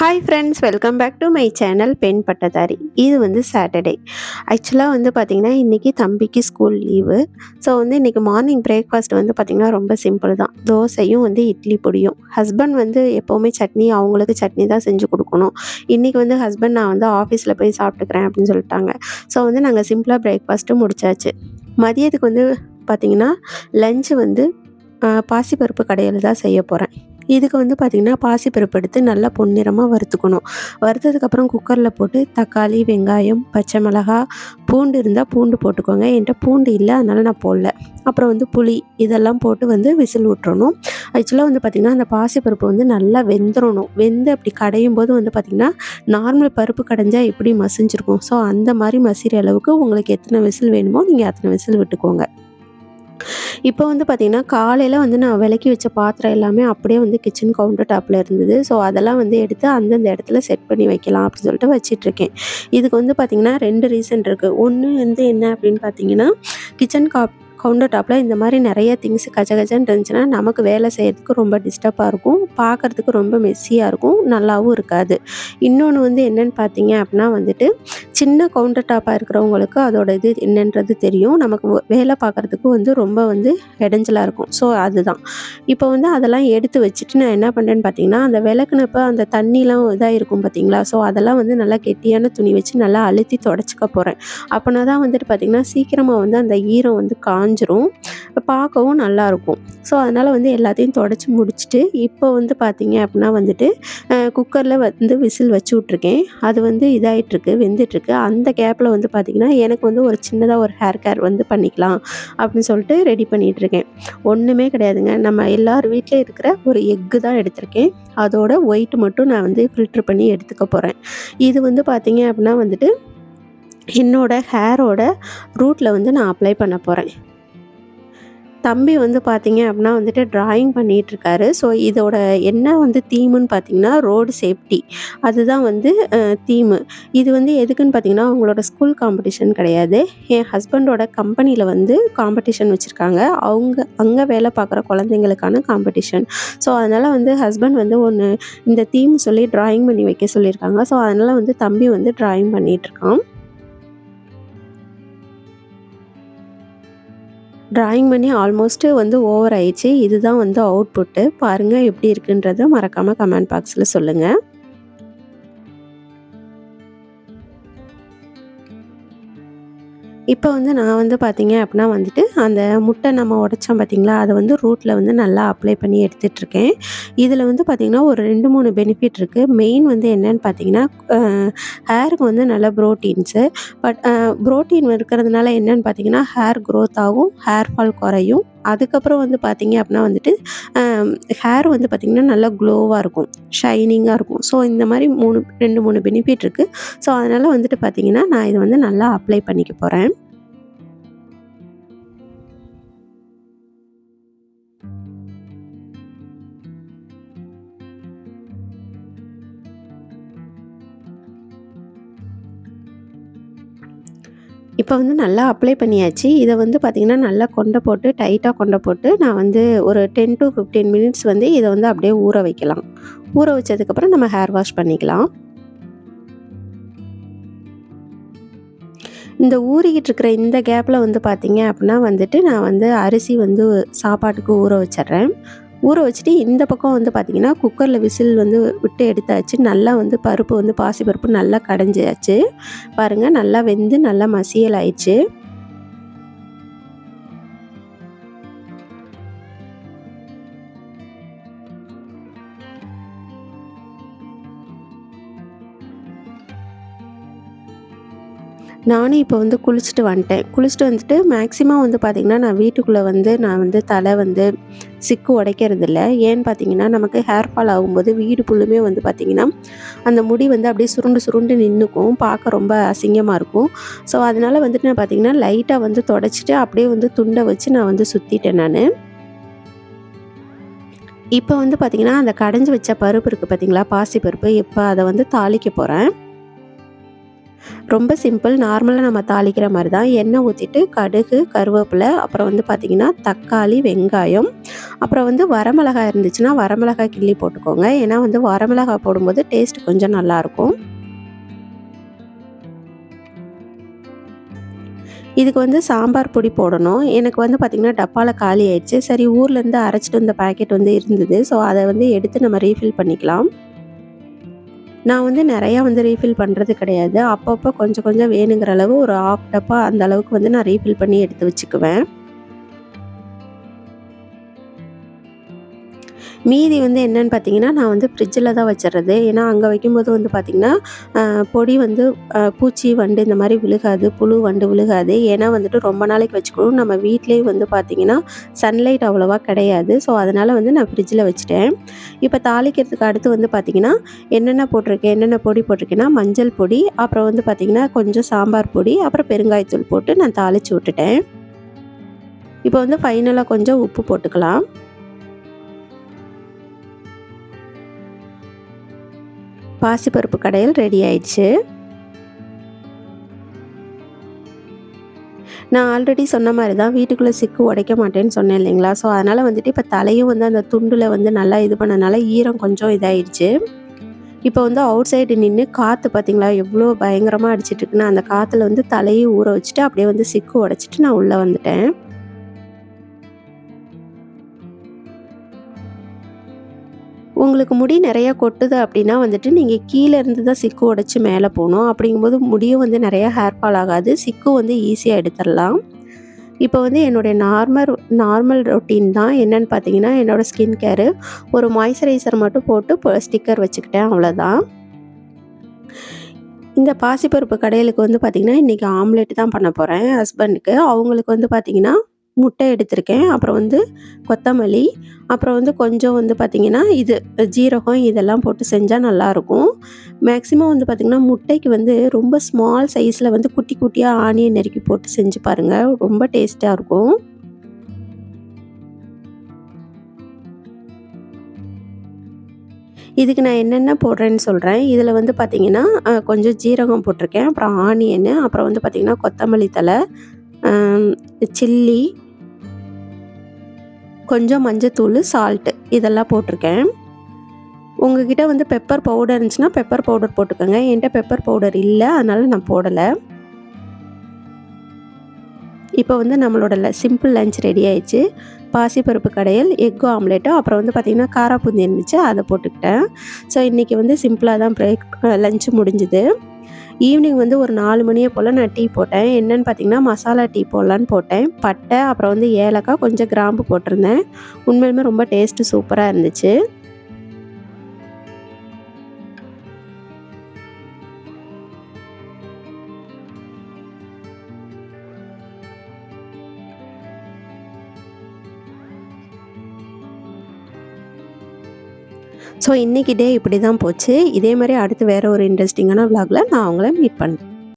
Hi friends, welcome back to my channel பெண் பட்டதாரி. இது வந்து சாட்டர்டே. ஆக்சுவலாக வந்து பார்த்திங்கன்னா இன்றைக்கி தம்பிக்கு ஸ்கூல் லீவு. ஸோ வந்து இன்றைக்கி மார்னிங் பிரேக்ஃபாஸ்ட் வந்து பார்த்திங்கன்னா ரொம்ப சிம்பிள் தான். தோசையும் வந்து இட்லி பொடியும். ஹஸ்பண்ட் வந்து எப்போவுமே சட்னி, அவங்களுக்கு சட்னி தான் செஞ்சு கொடுக்கணும். இன்றைக்கி வந்து ஹஸ்பண்ட் நான் வந்து ஆஃபீஸில் போய் சாப்பிட்டுக்கிறேன் அப்படின்னு சொல்லிட்டாங்க. ஸோ வந்து நாங்கள் சிம்பிளாக பிரேக்ஃபாஸ்ட்டும் முடிச்சாச்சு. மதியத்துக்கு வந்து பார்த்திங்கன்னா லஞ்சு வந்து பாசிப்பருப்பு கடையில் தான் செய்ய போகிறேன். இதுக்கு வந்து பார்த்திங்கன்னா பாசிப்பருப்பு எடுத்து நல்லா பொன்னிறமாக வறுத்துக்கணும். வறுத்ததுக்கப்புறம் குக்கரில் போட்டு தக்காளி, வெங்காயம், பச்சை மிளகா, பூண்டு இருந்தால் பூண்டு போட்டுக்கோங்க. என்கிட்ட பூண்டு இல்லை, அதனால் நான் போடல. அப்புறம் வந்து புளி இதெல்லாம் போட்டு வந்து விசில் விட்டுறணும். ஆக்சுவலாக வந்து பார்த்திங்கன்னா அந்த பாசிப்பருப்பு வந்து நல்லா வெந்துடணும். வெந்து அப்படி கடையும் போது வந்து பார்த்திங்கன்னா நார்மல் பருப்பு கடைஞ்சால் எப்படி மசிஞ்சிருக்கும், ஸோ அந்த மாதிரி மசிகிற அளவுக்கு உங்களுக்கு எத்தனை விசில் வேணுமோ நீங்கள் அத்தனை விசில் விட்டுக்கோங்க. இப்போ வந்து பார்த்திங்கன்னா காலையில் வந்து நான் விளக்கி வச்ச பாத்திரம் எல்லாமே அப்படியே வந்து கிச்சன் கவுண்டர் டாப்பில் இருந்தது. ஸோ அதெல்லாம் வந்து எடுத்து அந்தந்த இடத்துல செட் பண்ணி வைக்கலாம் அப்படின்னு சொல்லிட்டு வச்சிட்ருக்கேன். இதுக்கு வந்து பார்த்திங்கன்னா 2 ரீசன் இருக்குது. ஒன்று வந்து என்ன அப்படின்னு பார்த்தீங்கன்னா, கிச்சன் கவுண்டர் டாப்பில் இந்த மாதிரி நிறைய திங்ஸ் கஜகஜன்னு இருந்துச்சுன்னா நமக்கு வேலை செய்யறதுக்கு ரொம்ப டிஸ்டர்பாக இருக்கும். பார்க்குறதுக்கு ரொம்ப மெஸ்ஸியாக இருக்கும், நல்லாவும் இருக்காது. இன்னொன்று வந்து என்னென்னு பார்த்தீங்க அப்படின்னா வந்துட்டு, சின்ன கவுண்டர் டாப்பாக இருக்கிறவங்களுக்கு அதோட இது என்னன்றது தெரியும். நமக்கு வேலை பார்க்குறதுக்கு வந்து ரொம்ப வந்து இடைஞ்சலாக இருக்கும். ஸோ அதுதான். இப்போ வந்து அதெல்லாம் எடுத்து வச்சுட்டு நான் என்ன பண்ணுறேன்னு பார்த்தீங்கன்னா, அந்த விளக்குனப்போ அந்த தண்ணிலாம் இதாக இருக்கும் பார்த்தீங்களா, ஸோ அதெல்லாம் வந்து நல்லா கெட்டியான துணி வச்சு நல்லா அழுத்தி தொடச்சிக்க போகிறேன். அப்போனா தான் வந்துட்டு பார்த்திங்கன்னா சீக்கிரமாக வந்து அந்த ஈரம் வந்து காஞ்சிரும், பார்க்கவும் நல்லாயிருக்கும். ஸோ அதனால் வந்து எல்லாத்தையும் தொடச்சி முடிச்சுட்டு இப்போ வந்து பார்த்திங்க அப்படின்னா வந்துட்டு குக்கரில் வந்து விசில் வச்சு விட்ருக்கேன். அது வந்து இதாகிட்டுருக்கு, வெந்துட்டுருக்கு. அந்த கேப்பில் வந்து பார்த்திங்கன்னா எனக்கு வந்து ஒரு சின்னதாக ஒரு ஹேர் கேர் வந்து பண்ணிக்கலாம் அப்படின்னு சொல்லிட்டு ரெடி பண்ணிகிட்ருக்கேன். ஒன்றுமே கிடையாதுங்க, நம்ம எல்லார் வீட்லேயும் இருக்கிற ஒரு எக்கு தான் எடுத்திருக்கேன். அதோட ஒயிட் மட்டும் நான் வந்து ஃபில்ட்ரு பண்ணி எடுத்துக்க போகிறேன். இது வந்து பார்த்திங்க அப்படின்னா வந்துட்டு என்னோடய ஹேரோட ரூட்டில் வந்து நான் அப்ளை பண்ண போகிறேன். தம்பி வந்து பார்த்திங்க அப்படின்னா வந்துட்டு ட்ராயிங் பண்ணிகிட்ருக்காரு. ஸோ இதோட என்ன வந்து தீமுன்னு பார்த்திங்கன்னா ரோடு சேஃப்டி, அதுதான் வந்து தீமு. இது வந்து எதுக்குன்னு பார்த்திங்கன்னா அவங்களோட ஸ்கூல் காம்படிஷன் கிடையாது, என் ஹஸ்பண்டோட கம்பெனியில் வந்து காம்படிஷன் வச்சுருக்காங்க. அங்கே வேலை பார்க்குற குழந்தைங்களுக்கான காம்படிஷன். ஸோ அதனால் வந்து ஹஸ்பண்ட் வந்து இந்த தீம் சொல்லி ட்ராயிங் பண்ணி வைக்க சொல்லியிருக்காங்க. ஸோ அதனால் வந்து தம்பி வந்து ட்ராயிங் பண்ணிகிட்ருக்கான். ட்ராயிங் பண்ணி ஆல்மோஸ்ட்டு வந்து ஓவர் ஆயிடுச்சு. இதுதான் வந்து அவுட்புட்டு. பாருங்கள் எப்படி இருக்குன்றத மறக்காமல் கமெண்ட் பாக்ஸில் சொல்லுங்கள். இப்போ வந்து நான் வந்து பார்த்திங்க அப்படின்னா வந்துட்டு அந்த முட்டை நம்ம உடைச்சோம் பார்த்திங்களா, அதை வந்து ரூட்டில் வந்து நல்லா அப்ளை பண்ணி எடுத்துகிட்ருக்கேன். இதில் வந்து பார்த்திங்கன்னா ஒரு 2, 3 பெனிஃபிட் இருக்குது. மெயின் வந்து என்னென்னு பார்த்திங்கன்னா ஹேருக்கு வந்து நல்ல ப்ரோட்டீன்ஸு. பட் ப்ரோட்டீன் இருக்கிறதுனால என்னென்னு பார்த்திங்கன்னா ஹேர் க்ரோத் ஆகும், ஹேர் ஃபால் குறையும். அதுக்கப்புறம் வந்து பார்த்திங்க அப்படின்னா வந்துட்டு ஹேர் வந்து பார்த்திங்கன்னா நல்லா க்ளோவாக இருக்கும், ஷைனிங்காக இருக்கும். ஸோ இந்த மாதிரி 2, 3 பெனிஃபிட் இருக்குது. ஸோ அதனால் வந்துட்டு பார்த்திங்கன்னா நான் இதை வந்து நல்லா அப்ளை பண்ணிக்க போகிறேன். இப்போ வந்து நல்லா அப்ளை பண்ணியாச்சு. இதை வந்து பார்த்திங்கன்னா நல்லா டைட்டாக கொண்டை போட்டு நான் வந்து ஒரு 10 to 15 மினிட்ஸ் வந்து இதை வந்து அப்படியே ஊற வைக்கலாம். ஊற வச்சதுக்கப்புறம் நம்ம ஹேர் வாஷ் பண்ணிக்கலாம். இந்த ஊறிக்கிட்டு இருக்கிற இந்த கேப்பில் வந்து பார்த்திங்க அப்படின்னா வந்துட்டு நான் வந்து அரிசி வந்து சாப்பாட்டுக்கு ஊற வச்சிட்றேன். ஊற வச்சுட்டு இந்த பக்கம் வந்து பார்த்திங்கன்னா குக்கரில் விசில் வந்து விட்டு எடுத்தாச்சு. நல்லா வந்து பருப்பு வந்து பாசிப்பருப்பு நல்லா கடைஞ்சாச்சு. பாருங்கள் நல்லா வெந்து நல்லா மசியல் ஆயிடுச்சு. நானும் இப்போ வந்து குளிச்சுட்டு வந்துட்டேன். குளிச்சுட்டு வந்துட்டு மேக்ஸிமம் வந்து பார்த்திங்கன்னா நான் வீட்டுக்குள்ளே வந்து நான் வந்து தலை வந்து சிக்கு உடைக்கிறதில்ல. ஏன்னு பார்த்திங்கன்னா நமக்கு ஹேர் ஃபால் ஆகும்போது வீடு ஃபுல்லுமே வந்து பார்த்திங்கன்னா அந்த முடி வந்து அப்படியே சுருண்டு சுருண்டு நின்றுக்கும், பார்க்க ரொம்ப அசிங்கமாக இருக்கும். ஸோ அதனால் வந்துட்டு நான் பார்த்திங்கன்னா லைட்டாக வந்து தொடச்சிட்டு அப்படியே வந்து துண்டை வச்சு நான் வந்து சுற்றிட்டேன் நான். இப்போ வந்து பார்த்திங்கன்னா அந்த கடைஞ்சி வச்ச பருப்பு இருக்குது பார்த்திங்களா, பாசிப்பருப்பு, இப்போ அதை வந்து தாளிக்க போகிறேன். ரொம்ப சிம்பிள், நார்மலாக நம்ம தாளிக்கிற மாதிரி தான். எண்ணெய் ஊற்றிட்டு கடுகு, கருவேப்பிலை, அப்புறம் வந்து பார்த்திங்கன்னா தக்காளி, வெங்காயம், அப்புறம் வந்து வரமிளகாய் இருந்துச்சுன்னா வரமிளகாய் கிள்ளி போட்டுக்கோங்க. ஏன்னா வந்து வரமிளகாய் போடும்போது டேஸ்ட் கொஞ்சம் நல்லாயிருக்கும். இதுக்கு வந்து சாம்பார் பொடி போடணும். எனக்கு வந்து பார்த்திங்கன்னா டப்பால காலி ஆயிடுச்சு. சரி ஊர்லேருந்து அரைச்சிட்டு வந்த பாக்கெட் வந்து இருந்தது. ஸோ அத வந்து எடுத்து நம்ம ரீஃபில் பண்ணிக்கலாம். நான் வந்து நெறையா வந்து ரீஃபில் பண்ணுறது கிடையாது. அப்பப்போ கொஞ்சம் கொஞ்சம் வேணுங்கிற அளவு ஒரு 1/2 டப்பா அந்த அளவுக்கு வந்து நான் ரீஃபில் பண்ணி எடுத்து வச்சுக்குவேன். மீதி வந்து என்னன்னு பார்த்தீங்கன்னா, நான் வந்து ஃப்ரிட்ஜில தான் வச்சுறது. ஏன்னா, அங்க வைக்கும்போது வந்து பார்த்தீங்கன்னா, பொடி வந்து பூச்சி, வண்டு இந்த மாரி விழுகாது. புழு, வண்டு விழுகாது. ஏன்னா வந்துட்டு ரொம்ப நாளைக்கு வச்சுக்கணும். நம்ம வீட்லயும் வந்து பார்த்தீங்கன்னா, சன்லைட் அவ்வளவா கிடையாது. ஸோ, அதனால வந்து நான் ஃப்ரிட்ஜில வச்சுட்டேன். இப்ப தாளிக்கிறதுக்கு அடுத்து வந்து பார்த்தீங்கன்னா, என்னென்ன போட்டிருக்கேன், என்னென்ன பொடி போட்டிருக்கேன்னா, மஞ்சள் பொடி, அப்புறம் வந்து பார்த்தீங்கன்னா, கொஞ்சம் சாம்பார் பொடி, அப்புறம் பெருங்காயத்தூள் போட்டு நான் தாளிச்சு விட்டுட்டேன். இப்போ வந்து ஃபைனலா கொஞ்சம் உப்பு போட்டுக்கலாம். பாசிப்பருப்பு கடையல் ரெடி ஆயிடுச்சு. நான் ஆல்ரெடி சொன்ன மாரி தான் வீட்டுக்குள்ள சிக்கு உடைக்க மாட்டேன்னு சொன்னேன் இல்லைங்களா? ஸோ, அதனால வந்துட்டு இப்ப தலையும் வந்து அந்த துண்டுல வந்து நல்லா இது பண்ணனால ஈரம் கொஞ்சம் இதாயிடுச்சு. இப்போ வந்து அவுட் சைடு நின்னு காத்து பார்த்தீங்களா? எவ்ளோ பயங்கரமா அடிச்சிட்டு இருக்குன்னு, அந்த காத்துல வந்து தலையும் ஊற வச்சுட்டு, அப்படியே வந்து சிக்கு உடைச்சிட்டு நான் உள்ள வந்துட்டேன். உங்களுக்கு முடி நெறையா கொட்டுது அப்படின்னா வந்துட்டு, நீங்க கீழ இருந்து தான் சிக்கு உடைச்சு மேல போணும். அப்படிங்கும்போது முடியும் வந்து நெறையா ஹேர் ஃபால் ஆகாது. சிக்கும் வந்து ஈஸியா எடுத்துறலாம். இப்போ வந்து என்னுடைய நார்மல் ரொட்டீன் தான். என்னன்னு பார்த்தீங்கன்னா, என்னோட ஸ்கின் கேரு ஒரு மாய்ஸ்சரைசர் மட்டும் போட்டு ஸ்டிக்கர் வச்சுக்கிட்டேன் அவ்வளோதான். இந்த பாசிப்பருப்பு கடையலுக்கு வந்து பார்த்தீங்கன்னா, இன்னைக்கு ஆம்லெட் தான் பண்ண போறேன் ஹஸ்பண்டுக்கு. அவங்களுக்கு வந்து பார்த்தீங்கன்னா, முட்டை எடுத்திருக்கேன். அப்புறம் வந்து கொத்தமல்லி, அப்புறம் வந்து கொஞ்சம் வந்து பார்த்தீங்கன்னா, ஜீரகம் இதெல்லாம் போட்டு செஞ்சா நல்லாயிருக்கும். மேக்ஸிமம் வந்து பார்த்தீங்கன்னா, முட்டைக்கு வந்து ரொம்ப ஸ்மால் சைஸில வந்து குட்டி குட்டியா ஆனியன் நறுக்கி போட்டு செஞ்சு பாருங்க. ரொம்ப டேஸ்ட்டா இருக்கும். இதுக்கு நான் என்னென்ன போடுறேன்னு சொல்றேன். இதில வந்து பார்த்தீங்கன்னா, கொஞ்சம் ஜீரகம் போட்டிருக்கேன். அப்புறம் ஆனியனு, அப்புறம் வந்து பார்த்தீங்கன்னா, கொத்தமல்லி தழை, அம் சில்லி, கொஞ்சம் மஞ்சத்தூளு, சால்ட்டு இதெல்லாம் போட்டிருக்கேன். உங்ககிட்ட வந்து பெப்பர் பவுடர் இருந்துச்சுன்னா, பெப்பர் பவுடர் போட்டுக்கோங்க. என்ட்ட பெப்பர் பவுடர் இல்ல. அதனால நான் போடல. இப்போ வந்து நம்மளோட சிம்பிள் லஞ்ச் ரெடி ஆயிடுச்சு. பாசிப்பருப்பு கடையல், எக் ஆம்லெட்டு, அப்புறம் வந்து பார்த்திங்கன்னா, காரா பூந்தி இருந்துச்சு அதை போட்டுக்கிட்டேன். ஸோ இன்றைக்கி வந்து சிம்பிளாக தான் லஞ்ச் முடிஞ்சுது. ஈவினிங் வந்து ஒரு 4 மணியை போல் நான் டீ போட்டேன். என்னென்னு பார்த்தீங்கன்னா, மசாலா டீ போடலான்னு போட்டேன். பட்டை, அப்புறம் வந்து ஏலக்காய், கொஞ்சம் கிராம்பு போட்டிருந்தேன். உண்மையிலுமே ரொம்ப டேஸ்ட்டு சூப்பராக இருந்துச்சு. ஸோ இன்றைக்கி டே இப்படி தான் போச்சு. இதே மாதிரி அடுத்து வேறு ஒரு இன்ட்ரெஸ்டிங்கான விலாகில் நான் உங்களை மீட் பண்ணுறேன்.